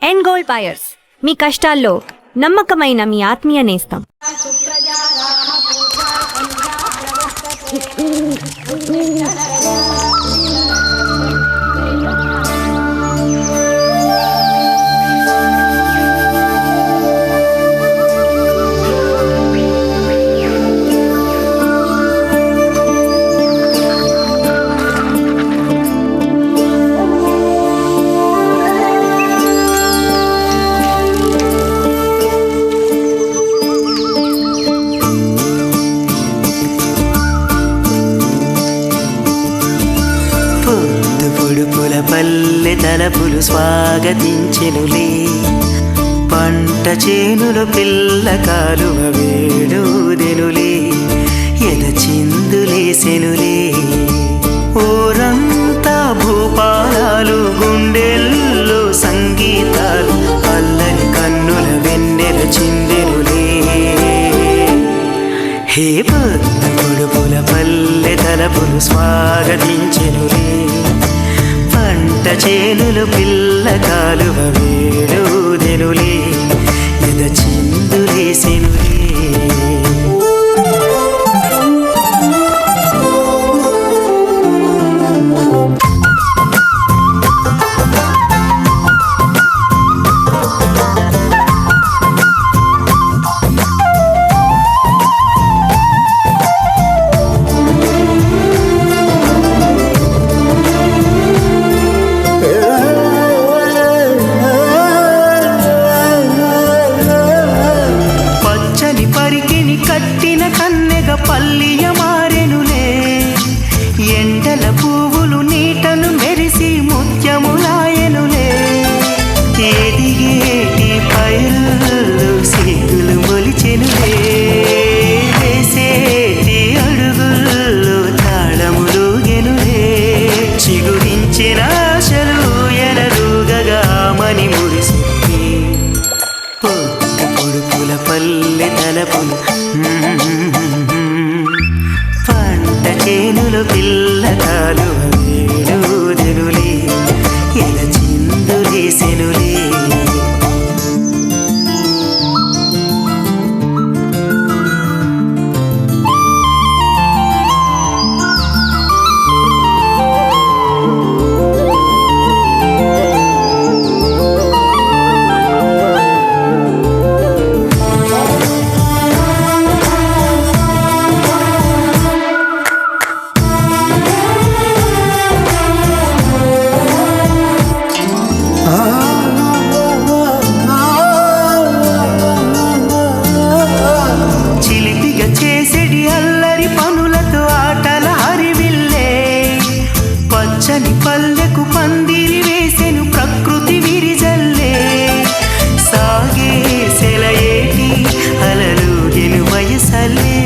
End goal buyers, మీ కష్టాల్లో నమ్మకమైన మీ ఆత్మీయ నేస్తం. పల్లె తలపులు స్వాగతించెనులే, పంట చేనులు పిల్ల కాలువ వేడుదెనులే, ఎద చిందులేసెనులే. ఊరంతా భూపాలాలు, గుండెల్లో సంగీతాలు, అల్లని కన్నుల వెన్నెల చిందెనులే. హే పొద్దు పొడుపుల పల్లె తలపులు స్వాగతించెనులే, పంట చేనులు పిల్ల కాలువ వేడుదెనులే, ఎద చిందులేసెనులే. కట్టిన కన్నెగ పల్లియ మారెనులే, ఎండల పువ్వులు నీటను మెరిసి ముత్యములాయనులే. ఎదిగేటి పైరులు సిగ్గులు మొలిచెనులే, వేసేటి అడుగుల్లో తాళములుగెనులే. చిగురించిన ఆశలు ఎనరుగగా మని మురిసింది, పొడుపుల పల్లె తలపులు పంట చేనులు పిల్ల కాలువ వేడుదెనులే, ఎద చిందులేసెనులే. పల్లెకు పందిరి వేసెను ప్రకృతి విరిజల్లే, సాగే సెలయేటి అలలుగెను వయసల్లే.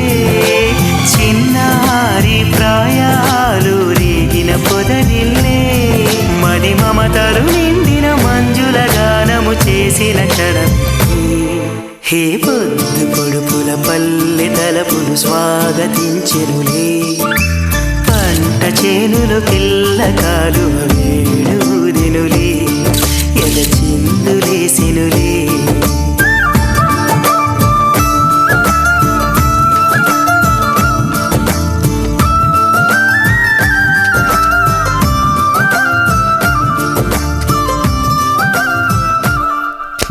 చిన్నారి ప్రాయాలు రేగిన పొదరిల్లే, మది మమతలు నిండిన మంజుల గానము చేసిన క్షణం. హే పొద్దు పొడుపుల పల్లె తలపులు స్వాగతించెనులే, పంట చేనులు పిల్ల కాలువ వేడుదెనులే, ఎద చిందులేసెనులే.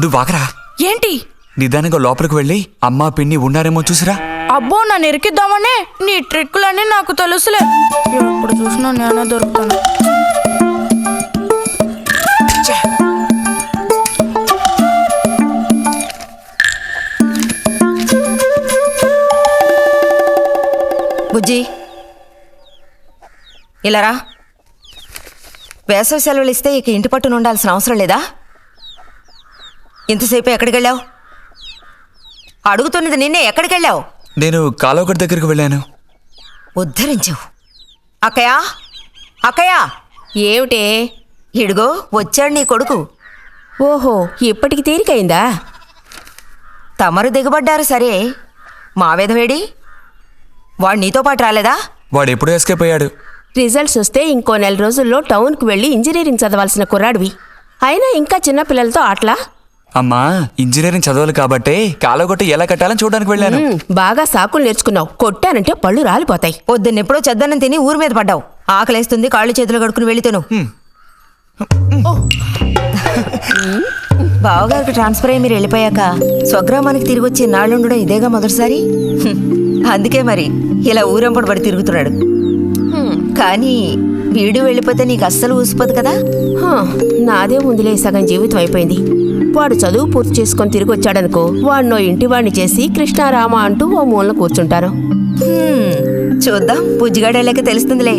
నువ్వు వాకరా. ఏంటి? నిదానంగా లోపలికి వెళ్ళి అమ్మా పిన్ని ఉన్నారేమో చూసిరా. అబ్బో, నన్ను ఇరికిద్దామనే నీ ట్రిక్కులన్నీ నాకు తెలుసులే. ఎప్పుడు చూసినా నేనే దొరుకుతాను. బుజ్జి, ఇలారా. వేసవి సెలవులు ఇస్తే ఇక ఇంటి పట్టున ఉండాల్సిన అవసరం లేదా? ఇంతసేపు ఎక్కడికి వెళ్ళావు? అడుగుతున్నది నిన్నే, ఎక్కడికి వెళ్ళావు? నేను కాలువగడ్డ దగ్గరికి వెళ్ళాను. ఉద్ధరించావు. అక్కయ్యా, అక్కయ్యా. ఏమిటే? ఇడుగో వచ్చాడు నీ కొడుకు. ఓహో, ఇప్పటికి తీరికైందా? తమరు దిగబడ్డారు సరే, మా వెధవేడి వాడు నీతో పాటు రాలేదా? వాడు ఎప్పుడూ ఎస్కేప్ అయ్యాడు. రిజల్ట్స్ వస్తే ఇంకో 4 రోజుల్లో టౌన్కి వెళ్ళి ఇంజనీరింగ్ చదవాల్సిన కుర్రాడివి. అయినా ఇంకా చిన్న పిల్లలతో ఆటలా? అమ్మా ఇంజనీరింగ్ చదవాలి కాబట్టే కాలగొట్టి ఎలా కట్టాలని చూడడానికి వెళ్ళాను. బాగా సాకులు నేర్చుకున్నావు. కొట్టానంటే పళ్ళు రాలిపోతాయి. పొద్దున్నెప్పుడో చెద్దన్నం తిని ఊరి మీద పడ్డావు. ఆకలేస్తుంది, కాళ్ళు చేతులు కడుక్కుని వెళితేను. బావగారికి ట్రాన్స్ఫర్ అయ్యి మీరు వెళ్ళిపోయాక స్వగ్రామానికి తిరిగి వచ్చి నాళ్ళుండడం ఇదేగా మొదటిసారి. అందుకే మరి ఇలా ఊరంపడి పడి తిరుగుతున్నాడు. కానీ వీడు వెళ్ళిపోతే నీకు అస్సలు ఊసిపోదు కదా. నాదే ముందులే, సగం జీవితం అయిపోయింది. వాడు చదువు పూర్తి చేసుకొని తిరిగి వచ్చాడనుకో, వాడినో ఇంటి వాడిని చేసి కృష్ణారామ అంటూ ఓ మూలన కూర్చుంటారు. చూద్దాం, బుజ్జిగాడేళ్ళక తెలుస్తుందిలే.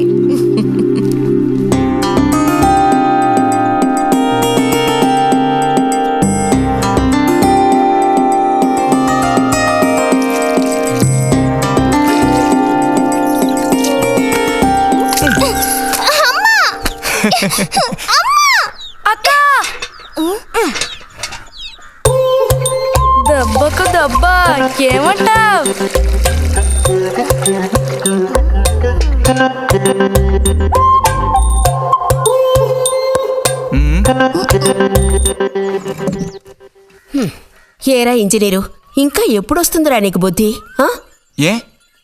అక్క దెబ్బకు దెబ్బ ఏమంటావ్? ఏరా ఇంజనీరు, ఇంకా ఎప్పుడొస్తుందిరా నీకు బుద్ధి? ఏ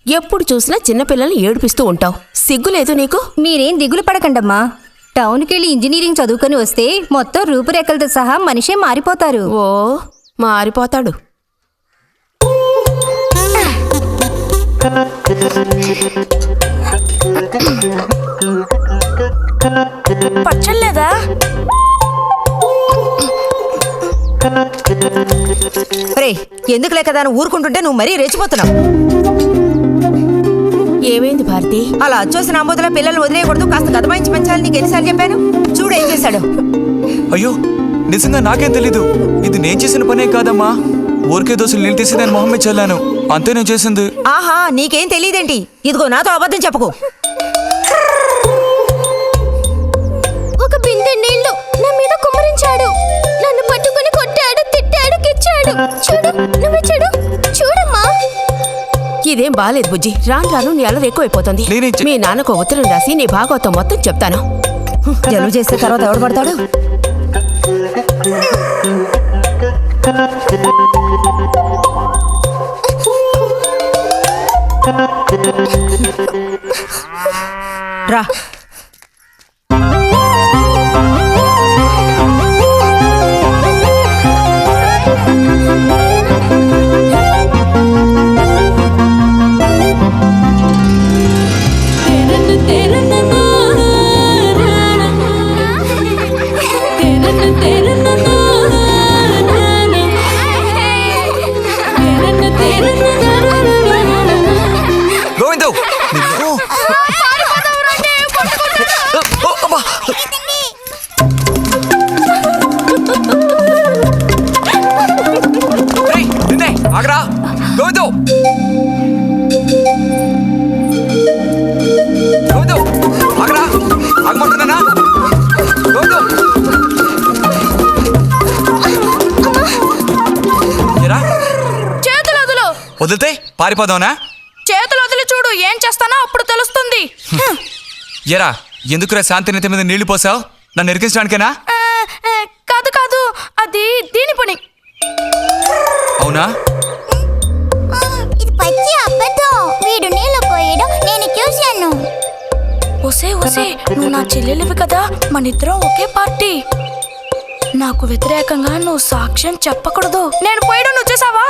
ఎప్పుడు చూసినా చిన్నపిల్లల్ని ఏడిపిస్తూ ఉంటావు. సిగ్గులేదు నీకు? మీరేం దిగులు పడకండమ్మా. టౌన్కి వెళ్ళి ఇంజనీరింగ్ చదువుకొని వస్తే మొత్తం రూపురేఖలతో సహా మనిషే మారిపోతారు. ఓ మారిపోతాడు. పచ్చలేదా? ఎందుకు లేక దాన్ని ఊరుకుంటుంటే నువ్వు మరీ రెచ్చిపోతున్నావు. ఏమైంది భారతి? అలా వచ్చేసిన అంబోతుల పిల్లలు వదిలేయకూడదు, కాస్త గదమాయించి పెంచాలని నీకు ఎన్నిసార్లు చెప్పాను. చూడు ఏం చేశాడు. అయ్యో నిజంగా నాకేం తెలీదు. ఇది నేను చేసిన పనే కాదమ్మా. ఊరికే దోశలు నీళ్ళు తీసి నేను మొహమ్మే చల్లాను, అంతే నేను చేసింది. ఆహా, నీకేం తెలియదేంటి? ఇదిగో నాతో అబద్ధం చెప్పకు. ఒక బిందె నీళ్లు నా మీద కుమ్మరించాడు. నన్ను పట్టుకుని కొట్టాడు, తిట్టాడు, కిచ్చాడు. చూడు, నువ్వే చూడు, చూడమ్మా. ఇదేం బాలేదు బుజ్జి. రాను రాను నీ అల్లరి ఎక్కువైపోతుంది. మీ నాన్నకు ఉత్తరం రాసి నీ భాగవతం మొత్తం చెప్తాను. జలుబు చేస్తే తర్వాత ఎవడు పడతాడు? రా. గోవిందు ఆగరా. గోవిందు గోవిందు ఆగరా, ఆగమంటున్నానా? గోవిందు చేతులు వదులు. వదిలితే పారిపోదావునా? చేతులు వదిలి చూడు, ఏం చేస్తానో అప్పుడు తెలుస్తుంది. ఎరా ఎందుకురా శాంతినేత మీద నీళ్లు పోసావు? నన్ను ఎరికించడానికేనా? కాదు కాదు, అది దీని పని. అవునా? ఇది పచ్చి అబద్ధం. వీడు నీళ్లు పోయడం నేను చూశాను. ఒసే ఒసే, నువ్వు నా చెల్లెలివి కదా, మనిద్దరం ఒకే పార్టీ. నాకు వ్యతిరేకంగా నువ్వు సాక్ష్యం చెప్పకూడదు. నేను పోయడం నువ్వు చేసావా?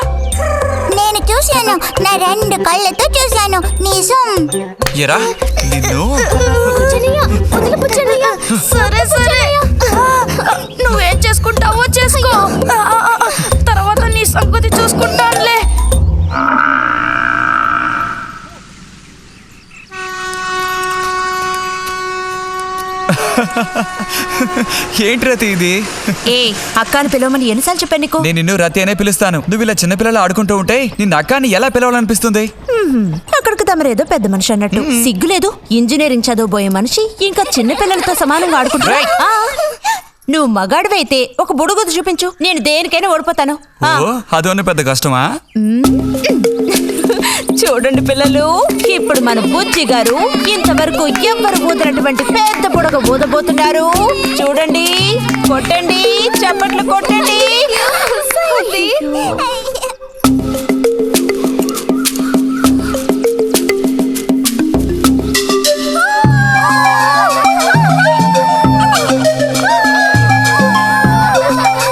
నేను చూశాను, నా 2 కళ్ళతో చూశాను. నిజం. ఎరా నిన్ను. సరే సరే, నువ్వేం చేసుకుంటావో చేసుకో. తర్వాత నీ సంగతి చూసుకుంటానులే. ఏంటి రతి ఇది? ఏ అక్కాని పిలవమని ఎన్నిసార్లు చెప్పాను నీకు? నేను నిన్ను రతి అనే పిలుస్తాను. నువ్వు ఇలా చిన్నపిల్లలు ఆడుకుంటూ ఉంటే నిన్ను అక్కాని ఎలా పిలవాలనిపిస్తుంది? అక్కడికి తమరేదో పెద్ద మనిషి అన్నట్టు. సిగ్గులేదు? ఇంజనీరింగ్ చదవబోయే మనిషి ఇంకా చిన్న పిల్లలతో సమానంగా ఆడుకుంటా. నువ్వు మగాడివైతే ఒక బుడుగుద్దు చూపించు, నేను దేనికైనా ఓడిపోతాను. అదోనే పెద్ద కష్టమా? చూడండి పిల్లలు, ఇప్పుడు మన బుజ్జి గారు ఇంతవరకు ఎవ్వరు ఊదినటువంటి పెద్ద బుడగ ఊదబోతున్నారు. చూడండి, కొట్టండి, చప్పట్లు కొట్టండి.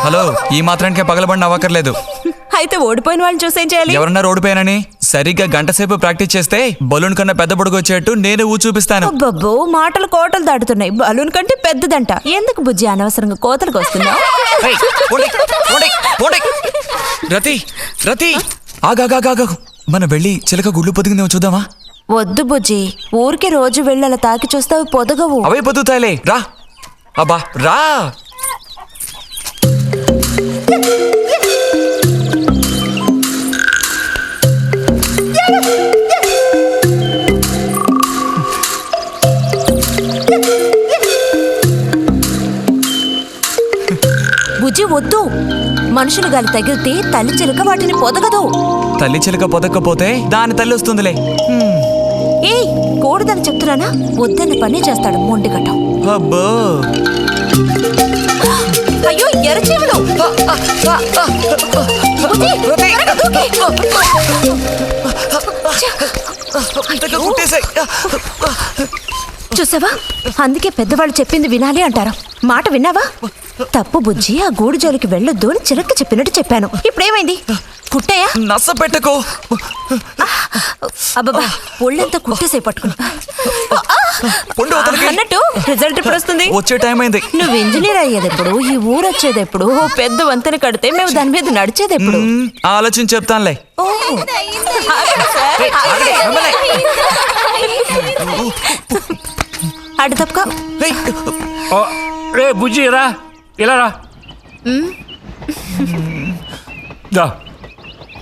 హలో, ఈ మాత్రానికే పగలబడిన అవ్వకర్లేదు. అయితే ఓడిపోయిన వాళ్ళని చూసేం చేయాలి? ఎవరన్నా ఓడిపోయానని సరిగ్గా గంట సేపు ప్రాక్టీస్ చేస్తే బలూన్ కన్నా పెద్ద బుడగ వచ్చేట్టు నేను చూపిస్తాను. అబ్బబ్బో, మాటలు కోటలు దాటుతున్నాయి. బలూన్ కంటే పెద్దదంట. ఎందుకు బుజ్జి అనవసరంగా కోతలకు వస్తున్నావు? ఏయ్, పోండి, పోండి, పోండి. రతి, రతి, ఆగాగాగాగు. మనం వెళ్ళి చిలక గుళ్ళు పొదిగిందేమో చూద్దామా? వద్దు బుజ్జి, ఊరికి రోజు వెళ్ళి అలా తాకి చూస్తావు, పొదగవు. అవే పొద్దుతాయిలే. రా, అబ్బా రా. బుజ్జి వద్దు, మనుషులు గాలి తగిలితే తల్లి చిలుక వాటిని పొదగదు. తల్లి చిలక పొదక్కపోతే దాని తల్లి వస్తుందిలే. ఏయ్, కూడదని చెప్తున్నానా? వద్దన్న పని చేస్తాడు మొండిగట్టం. అబ్బో, అయ్యో, ఎర్రచీమలు! బుజ్జి, త్వరగా దూకి. కుట్టేసాయి. చూసావా, అందుకే పెద్దవాళ్ళు చెప్పింది వినాలి అంటారు. మాట విన్నావా? తప్పు బుజ్జి, ఆ గూడు జోలికి వెళ్ళొద్దు అని చిలక చెప్పినట్టు చెప్పాను. ఇప్పుడేమైంది? కుట్టాయా? నచ్చ పెట్టుకో. అబ్బబ్బా, ఒళ్ళంతా కుట్టేసే పట్టుకుని. పొండు అవతలికి. అన్నట్టు రిజల్ట్ ఇప్పుడు వస్తుంది. వచ్చే టైం అయింది. నువ్వు ఇంజనీర్ అయ్యేది ఎప్పుడు? ఈ ఊరు వచ్చేది ఎప్పుడు? ఓ పెద్ద వంతెన కడితే మేము దాని మీద నడిచేది ఎప్పుడు? ఆలోచించి చెప్తానులే. అటు తప్పుకో. రే బుజ్జి, రా, ఇలా రా. దా,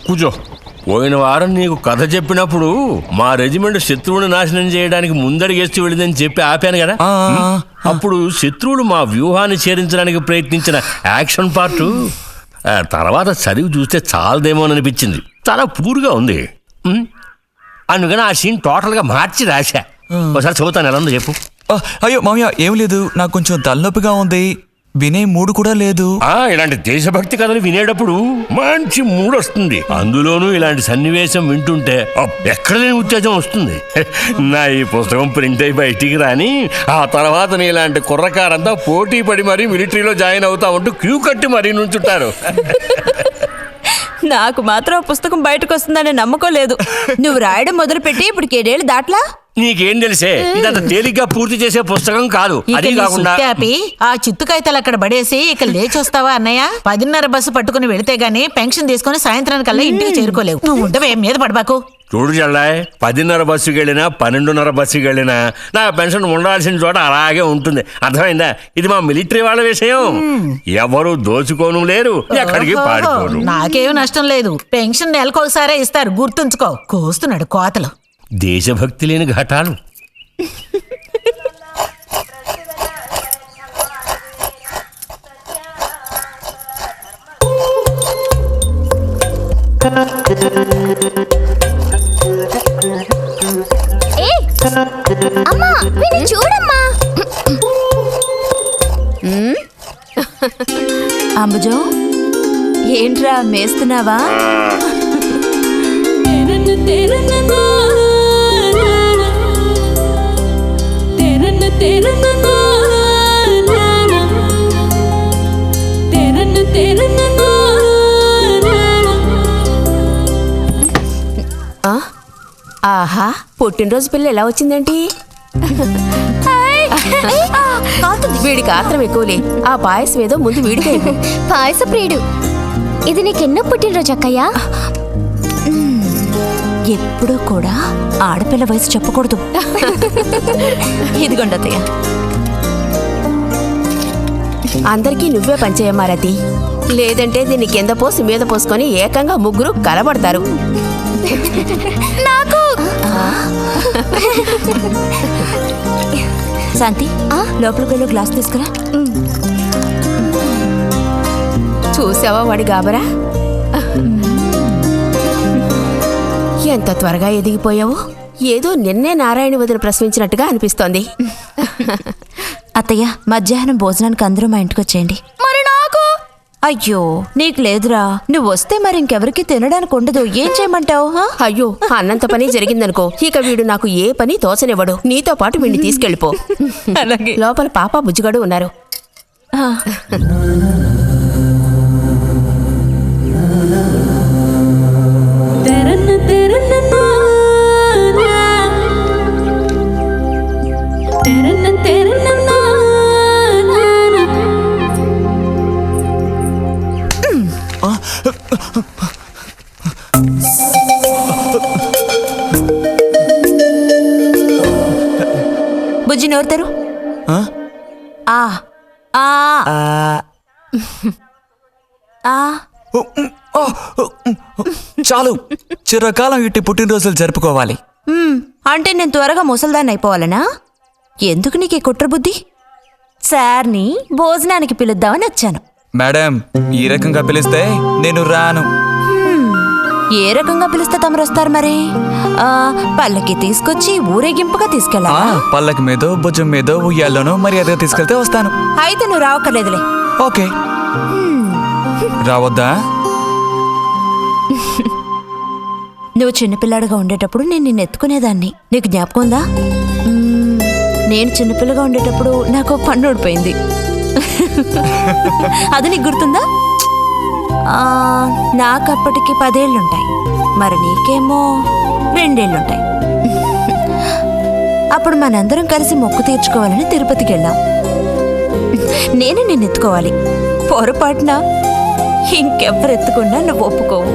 కూర్చో. పోయిన వారం నీకు కథ చెప్పినప్పుడు మా రెజిమెంట్ శత్రువుని నాశనం చేయడానికి ముందడిగేస్తూ వెళ్ళిందని చెప్పి ఆపాను కదా. అప్పుడు శత్రువులు మా వ్యూహాన్ని ఛేదించడానికి ప్రయత్నించిన యాక్షన్ పార్ట్ తర్వాత చదివి చూస్తే చాలదేమోననిపించింది. చాలా పూర్గా ఉంది. అందుకని ఆ సీన్ టోటల్గా మార్చి రాశా. ఒకసారి చదువుతాను, ఎలా ఉందో చెప్పు. అయ్యో మామయ్య, ఏం లేదు, నాకు కొంచెం తలనొప్పిగా ఉంది. వినే మూడు కూడా లేదు. ఇలాంటి దేశభక్తి కథలు వినేటప్పుడు మంచి మూడ్ వస్తుంది. అందులోనూ ఇలాంటి సన్నివేశం వింటుంటే ఎక్కడ లేని ఉత్తేజం వస్తుంది. నా ఈ పుస్తకం ప్రింట్ అయి బయటికి రాని ఆ తర్వాత నీ ఇలాంటి కుర్రకారంతా పోటీ పడి మరీ మిలిటరీలో జాయిన్ అవుతా ఉంటూ క్యూ కట్టి మరీ నుంచుంటారు. నాకు మాత్రం పుస్తకం బయటకు వస్తుందని నమ్మకం లేదు. నువ్వు రాయడం మొదలుపెట్టి ఇప్పుడు 7 ఏళ్ళు దాట్లా. నీకేం తెలిసే, ఇదంత తేలిగ్గా పూర్తి చేసే పుస్తకం కాదు. అది కాకుండా ఆ చిత్తుకాయతలు అక్కడ పడేసి ఇక లేచొస్తావా అన్నయ్య? 10:30 బస్సు పట్టుకుని వెళితే గానీ పెన్షన్ తీసుకుని సాయంత్రానికల్లా ఇంటికి చేరుకోలేవు. నువ్వు ఉండవే, మీద పడబాకు. చూడు జల్లాయ్, 10:30 బస్సుకి వెళ్ళినా 12:30 బస్సుకి వెళ్ళినా నా పెన్షన్ ఉండాల్సిన చోట అలాగే ఉంటుంది. అర్థమైందా? ఇది మా మిలిటరీ వాళ్ళ విషయం. ఎవరు దోచుకోను లేరు, ఎక్కడికి పారిపోరు. నాకేం నష్టం లేదు. పెన్షన్ నెలకొకసారే ఇస్తారు, గుర్తుంచుకో. కోస్తున్నాడు కోతలు. దేశభక్తి లేని ఘటాలు. అమ్మా, వీడిని చూడమ్మా. అంబుజం, ఏంట్రా మేస్తున్నావా? ఆహా, పుట్టినరోజు పిల్ల ఎలా వచ్చిందేంటి? వీడికి ఆత్రం ఎక్కువలే. ఆ పాయసం ఏదో ముందు వీడికే. పాయస ప్రియుడు. ఇది నీకెన్నో పుట్టినరోజు అక్కయ్యా? ఎప్పుడూ కూడా ఆడపిల్ల వయసు చెప్పకూడదు. ఇదిగోండి అత్తయ్య. అందరికీ నువ్వే పంచేయమ్మారతి, లేదంటే దీన్ని కింద పోసి మీద పోసుకొని ఏకంగా ముగ్గురు కలబడతారు. నాకు శాంతి, లోపలికి వెళ్ళి గ్లాస్ తీసుకురా. చూసావా వాడి గాబరా? ఎంత త్వరగా ఎదిగిపోయావు. ఏదో నిన్నే నారాయణ వదిన ప్రశ్నించినట్టుగా అనిపిస్తోంది. అత్తయ్య, మధ్యాహ్నం భోజనానికి అందరూ మా ఇంటికి వచ్చేయండి. మరి నాకు అయ్యో, నీకు లేదురా. నువ్వు వస్తే మరి ఇంకెవరికి తినడానికి ఉండదు. ఏం చేయమంటావు? అయ్యో, అన్నంత పని జరిగిందనుకో, ఇక వీడు నాకు ఏ పని తోచనివ్వడు. నీతో పాటు వీడిని తీసుకెళ్ళిపో. లోపల పాప బుజ్జిగాడు ఉన్నారు. బుజ్జి నోరుతారు. చాలు, చిరకాలం ఇట్టి పుట్టినరోజులు జరుపుకోవాలి. అంటే నేను త్వరగా ముసల్దాన్ని అయిపోవాలనా? ఎందుకు నీకు ఈ కుట్ర బుద్ధి? సార్ని భోజనానికి పిలుద్దామని వచ్చాను. మేడం, ఈ రకంగా పిలిస్తే నేను రాను. ఏ రకంగా పిలిస్తే తమరు వస్తారు మరి? పల్లకి తీసుకొచ్చి ఊరేగింపుగా తీసుకెళ్ళాలా? పల్లకి మీదో భుజం మీదో ఉయ్యాల్లోనో మర్యాదగా తీసుకెళ్తే వస్తాను. అయితే నువ్వు రావక్కర్లేదులే. ఓకే. రావద్దా? నువ్వు చిన్నపిల్లాడుగా ఉండేటప్పుడు నేను నిన్ను ఎత్తుకునేదాన్ని. నీకు జ్ఞాపకం ఉందా? నేను చిన్నపిల్లగా ఉండేటప్పుడు నాకు పన్ను ఊడిపోయింది. అది నీకు గుర్తుందా? నాకు అప్పటికి 10 ఏళ్ళుంటాయి. మరి నీకేమో 2 ఏళ్ళుంటాయి. అప్పుడు మనందరం కలిసి మొక్కు తీర్చుకోవాలని తిరుపతికి వెళ్ళాం. నేనే నిన్ను ఎత్తుకోవాలి. పొరపాటున ఇంకెవ్వరు ఎత్తుకున్నా నువ్వు ఒప్పుకోవు.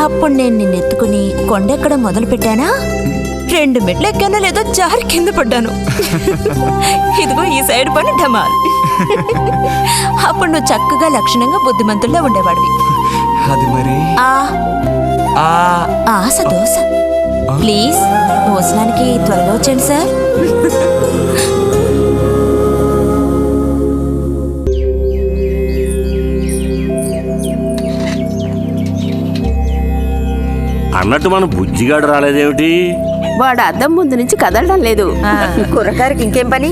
అప్పుడు నేను నిన్ను ఎత్తుకుని కొండెక్కడం మొదలు పెట్టానా, 2 మెట్లు ఎక్కానో లేదో జారి కింద పడ్డాను. ఇదిగో ఈ సైడ్ పని ఢమాల్. అప్పుడు నువ్వు చక్కగా లక్షణంగా బుద్ధిమంతుల్లో ఉండేవాడివి. అది మరి ఆశ దోశ. ప్లీజ్ భోజనానికి త్వరగా వచ్చేయండి సార్. అన్నట్టు మన బుజ్జిగాడు రాలేదేమిటి? వాడు అద్దం ముందు నుంచి కదలడం లేదు. కుర్రకారికి ఇంకేం పని?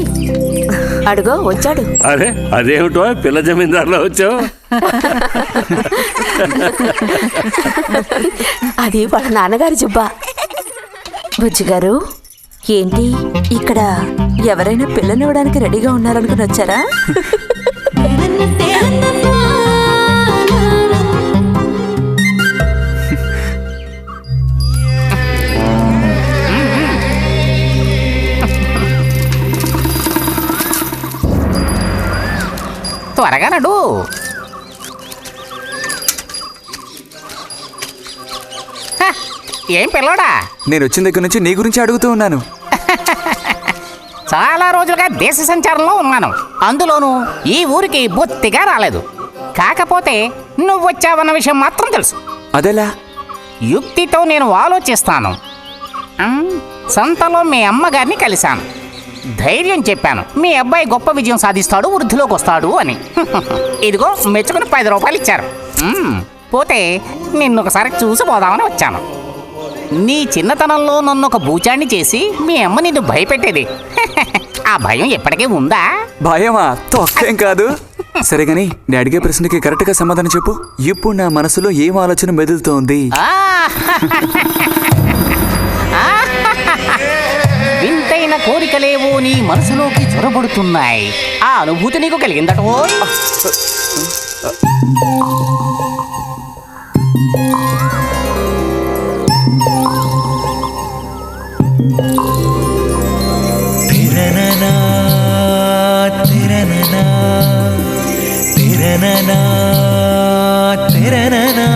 అడుగో వచ్చాడు. అరే, అదేమిటో పిల్ల జమీందారులో వచ్చావు? అది వాళ్ళ నాన్నగారి జుబ్బా. బుజ్జిగారు, ఏంటి ఇక్కడ ఎవరైనా పిల్లనివ్వడానికి రెడీగా ఉన్నారనుకుని వచ్చారా? త్వరగా నడు. ఏం పిల్లోడా, నేను వచ్చిన దగ్గర నుంచి నీ గురించి అడుగుతూ ఉన్నాను. చాలా రోజులుగా దేశ సంచారంలో ఉన్నాను. అందులోనూ ఈ ఊరికి బొత్తిగా రాలేదు. కాకపోతే నువ్వు వచ్చావన్న విషయం మాత్రం తెలుసు. అదెలా? యుక్తితో నేను ఆలోచిస్తాను. సంతలో మీ అమ్మగారిని కలిశాను. ధైర్యం చెప్పాను, మీ అబ్బాయి గొప్ప విజయం సాధిస్తాడు, వృద్ధిలోకి వస్తాడు అని. ఇదిగో మెచ్చుకుని 10 రూపాయలు ఇచ్చారు. పోతే నిన్నొకసారి చూసి పోదామని వచ్చాను. నీ చిన్నతనంలో నన్ను ఒక బూచాన్ని చేసి మీ అమ్మ నిన్ను భయపెట్టేది. ఆ భయం ఎప్పటికీ ఉందా? భయమా? తొక్కేం కాదు. సరే గాని నేను అడిగే ప్రశ్నకి కరెక్ట్గా సమాధానం చెప్పు. ఇప్పుడు నా మనసులో ఏం ఆలోచన మెదులుతోంది? వింతైన కోరికలేవో నీ మనసులోకి చొరబడుతున్నాయి. ఆ అనుభూతి నీకు కలిగిందటో? తిరననా తిరననా తిరననా తిరననా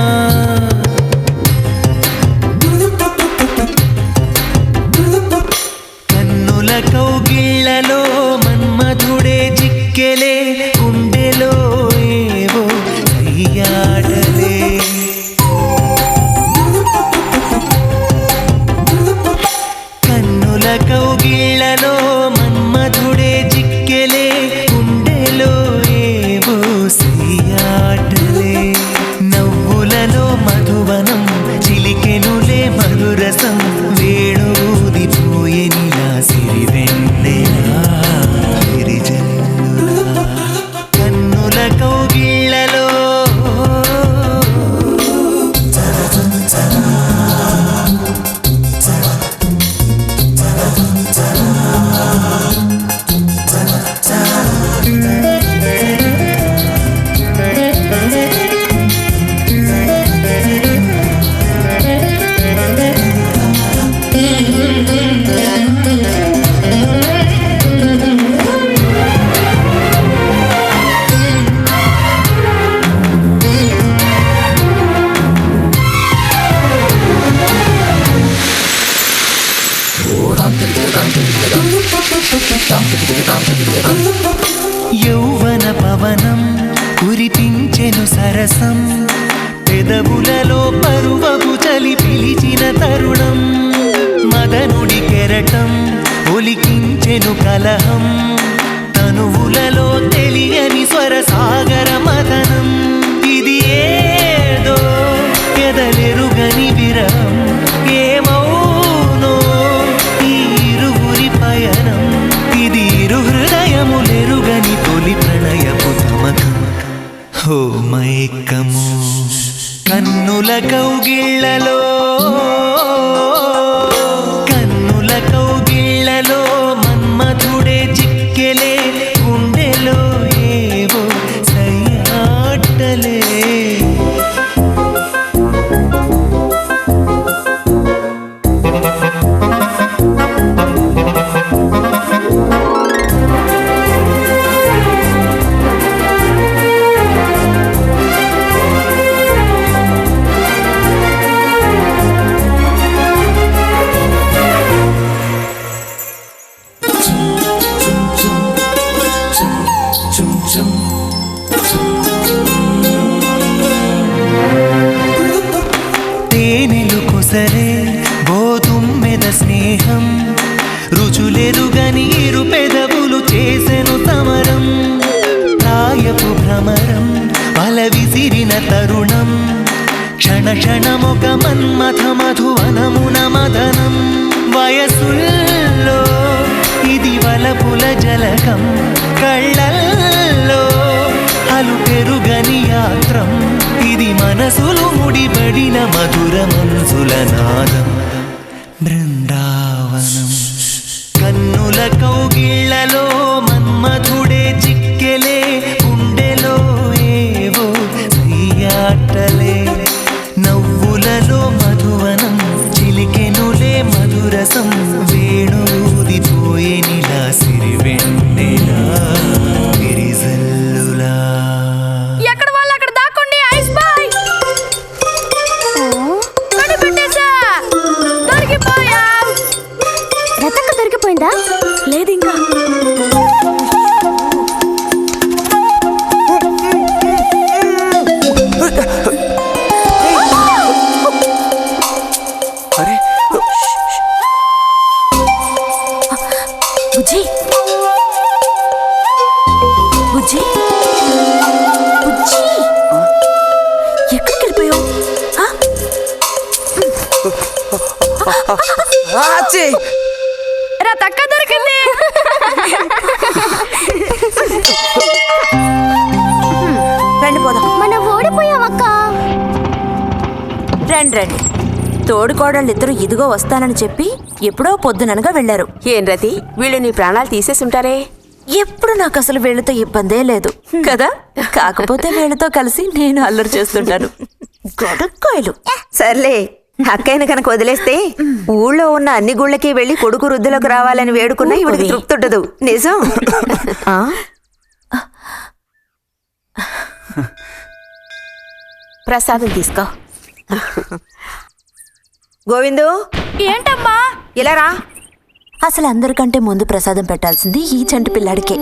కన్నుల కౌగిళ్లలో మన్మధుడే జిక్కెలే, గుండెలో ఏవో అయ్యాడలే. కన్నుల కౌగిళ్లలో మన్మధుడే జిక్కెలే, గుండెలో ఏవో సయ్యాటలే. నవ్వులలో కురిసెను సరసం పెదవులలో పరువపు చలి పిలిచిన తరుణం మదనుడి కెరటం ఒలికించెను కలహం తనువులలో తెలియని స్వర సాగర మదనం ఇది ఏదో ఎదలెరుగని విరహం ఏమౌనో ఈ ఇరువురి పయనం ఇది ఇరు హృదయములెరుగని తొలి ప్రణయపు తమకం హో మైకము కన్నుల కౌగిళ్ళలో మన్మధుడే చిక్కెలే గుండెలో ఏవో సయ్యాటలే తేనెలు కొసరే గోధుమ్మెద స్నేహం రుచులెరుగని ఇరు పెదవులు చేసెను సమరం ప్రాయపు భ్రమరం వల విసిరిన తరుణం క్షణ క్షణమొక మన్మథ మధువనమున మదనం వయసుల్లో ఇది వలపుల జలకం కళ్ళల్లో అలు పెరుగని యాత్రం ఇది మనసులు ముడిబడిన మధుర మనసుల నాదం బృందావనం కన్నుల కౌగిళ్ళలో మన్మధుడే చిక్కెలే గుండెలో ఏవో సయ్యాటలే నవ్వులలో మధువనం చిలికెనులే మధురసం వేణుదిపోయేనిలా సిరివెన్నెలా విరిజల్లులా ఎక్కడ వాళ్ళు అక్కడ దాక్కోండి ఐస్ బాయ్ కనిపెట్టేశా దొరికిపోయా రతక్క దొరికిపోయిందా లేదు ఇంకా అరే బుజ్జి బుజ్జి బుజ్జి ఎక్కడికి వెళ్ళిపోయావు రతక్క దొరికింది రండి పోదాం మనం ఓడిపోయామక్క రండి రండి తోడుకోడళ్ళు ఇద్దరు ఇదిగో వస్తానని చెప్పి ఎప్పుడో పొద్దుననగా వెళ్లారు. ఏం రతి వీళ్ళు నీ ప్రాణాలు తీసేసుంటారే. ఎప్పుడు నాకు అసలు వీళ్ళతో ఇబ్బందే లేదు కదా. కాకపోతే వీళ్ళతో కలిసి నేను అల్లరి చేస్తుంటాను. గొడక్కాయలు. సర్లే అక్కయ్యను కనుక వదిలేస్తే ఊళ్ళో ఉన్న అన్ని గుళ్ళకి వెళ్ళి కొడుకు వృద్ధిలోకి రావాలని వేడుకున్నా ఇవిడికి తృప్తి ఉండదు. నిజం. ప్రసాదం తీసుకో. గోవిందు ఏంటమ్మా ఇలా రా. అసలు అందరికంటే ముందు ప్రసాదం పెట్టాల్సింది ఈ చంటి పిల్లాడికే.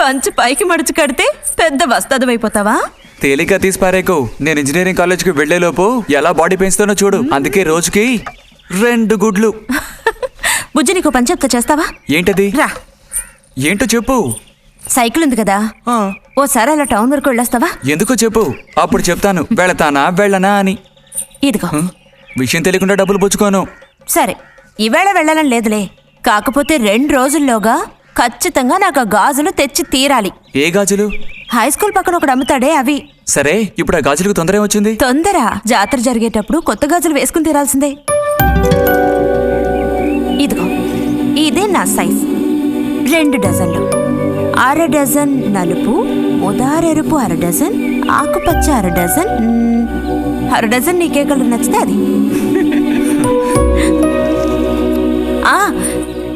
పంచు పైకి మడిచి కడితే పెద్ద వస్తదమైపోతావా? తేలిక తీసి పారేకు. నేను ఇంజనీరింగ్ కాలేజ్కి వెళ్లేలోపు ఎలా బాడీ పెంచుతానో చూడు. అందుకే రోజుకి 2 గుడ్లు. బుజ్జి, నీకు పని చెప్తా, చేస్తావా? ఏంటది? రా. ఏంటో చెప్పు. సైకిల్ ఉంది కదా, ఓసారి అలా టౌన్ వరకు వెళ్ళొస్తావా? ఎందుకో చెప్పు, అప్పుడు చెప్తాను వెళతానా వెళ్ళనా అని. ఇదిగో. విషయం తెలియకుండా డబ్బులు పుచ్చుకోను. సరే, ఈవేళ వెళ్ళాలని లేదులే. కాకపోతే 2 రోజుల్లోగా ఖచ్చితంగా నాకు ఆ గాజులు తెచ్చి తీరాలి. ఏ గాజులు? హై స్కూల్ పక్కన ఒకడు అమ్ముతాడే అవి. సరే, ఇప్పుడు ఆ గాజులకు తొందర ఏమొచ్చింది? తొందర జాతర జరిగేటప్పుడు కొత్త గాజులు వేసుకుని తీరాల్సిందే. ఇదిగో, ఇదే నా సైజ్. 2 డజన్లు. 1/2 డజన్ నలుపు, ఉదారెరుపు 1/2 డజన్, ఆకుపచ్చ 1/2 డజన్. 1/2 డజన్ నీకే కలర్ నచ్చితే అది.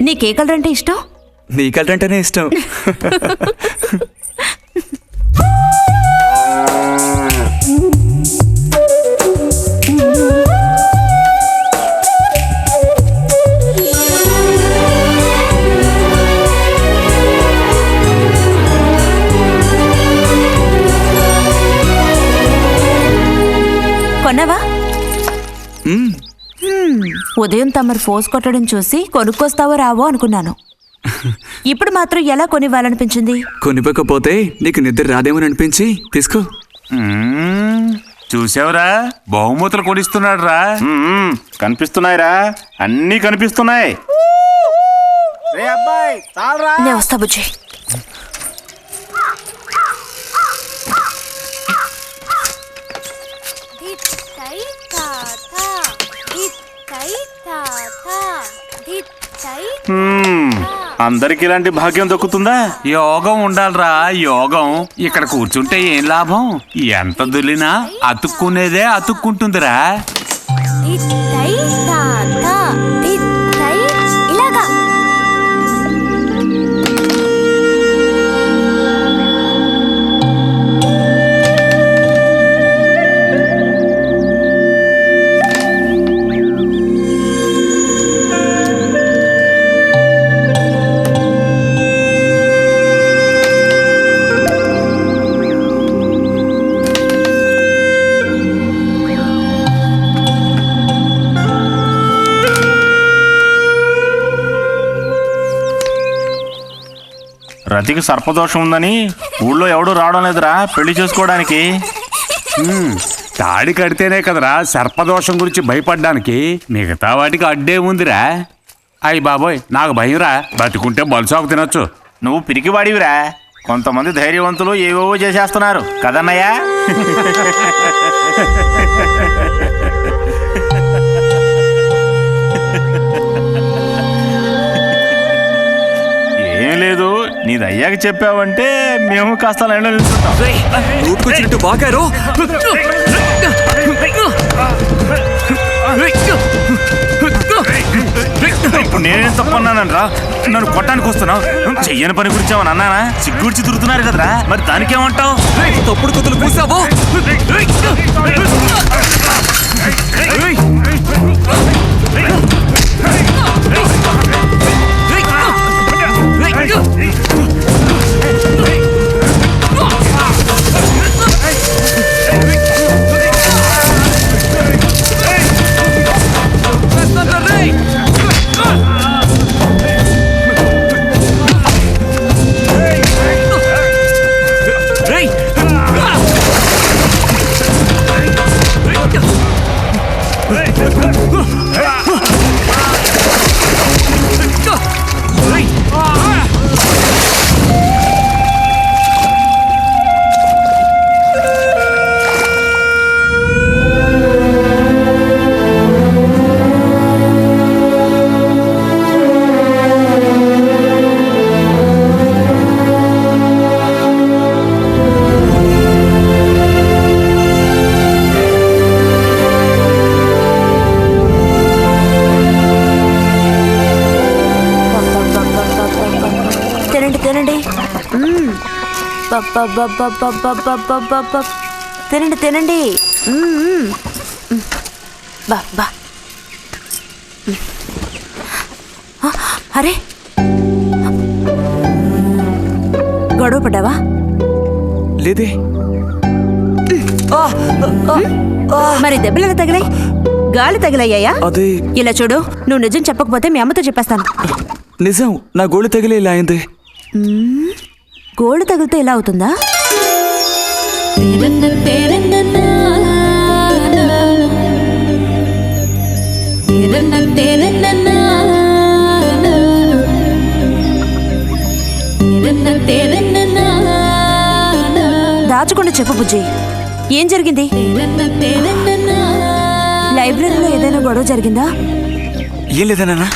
నీకే కలర్ అంటే ఇష్టం? నీ కలర్ అంటేనే ఇష్టం. కొన్నావా? ఉదయం తమరు ఫోర్స్ కొట్టడం చూసి కొనుక్కొస్తావో రావో అనుకున్నాను. ఇప్పుడు మాత్రం ఎలా కొనివ్వాలనిపించింది? కొనివ్వకపోతే నీకు నిద్ర రాదేమని అనిపించి తీసుకో. చూసావురా, బహుమతులు కొనిస్తున్నాడు రా. కనిపిస్తున్నాయిరా, అన్నీ కనిపిస్తున్నాయి. నేను వస్తా బుజ్జి. అందరికి ఇలాంటి భాగ్యం దక్కుతుందా? యోగం ఉండాలిరా, యోగం. ఇక్కడ కూర్చుంటే ఏం లాభం? ఎంత దులినా అతుక్కునేదే అతుక్కుంటుందిరా. ఇలాగా రతికి సర్పదోషం ఉందని ఊళ్ళో ఎవడూ రావడం లేదురా పెళ్లి చేసుకోవడానికి. తాడి కడితేనే కదరా సర్పదోషం గురించి భయపడ్డానికి. మిగతా వాటికి అడ్డే ఉందిరా. అయ్యి బాబోయ్, నాకు భయంరా. బతుకుంటే బలుసాకు తినొచ్చు. నువ్వు పిరికివాడివిరా. కొంతమంది ధైర్యవంతులు ఏవేవో చేసేస్తున్నారు కదన్నయ్యా. ఏం లేదు, నీది అయ్యాక చెప్పావంటే మేము కాస్త లైన్లో నిలుచుంటాం. బాగారు ఇప్పుడు నేనేం తప్పన్నానరా? నన్ను కొట్టడానికి వస్తున్నావు. చెయ్యని పని గురించి ఏమన్నా అన్నానా? సిగ్గుడిచి తిరుగుతున్నారు కదరా, మరి దానికేమంటావు? తప్పుడు కుతులు పూసావో. తినండి తినండి. బా బా. అరే, గొడవ పడ్డావా? లేదే. మరి దెబ్బలు ఎలా తగిలాయి? గాలి తగిలయ్యాయా? అదే. ఇలా చూడు, నువ్వు నిజం చెప్పకపోతే మీ అమ్మతో చెప్పేస్తాను. నిజం, నా గోళ్ళు తగిలే ఇలా అయింది. గోళ్ళు తగిలితే ఇలా అవుతుందా? దాచకుండా చెప్పు బుజ్జి, ఏం జరిగింది? లైబ్రరీలో ఏదైనా గొడవ జరిగిందా? ఏం లేదన్నా.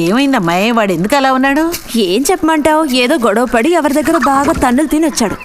ఏమైందమ్మాయి, వాడు ఎందుకు అలా ఉన్నాడు? ఏం చెప్పమంటావు, ఏదో గొడవ పడి ఎవరి దగ్గర బాగా తన్నులు తిని వచ్చాడు.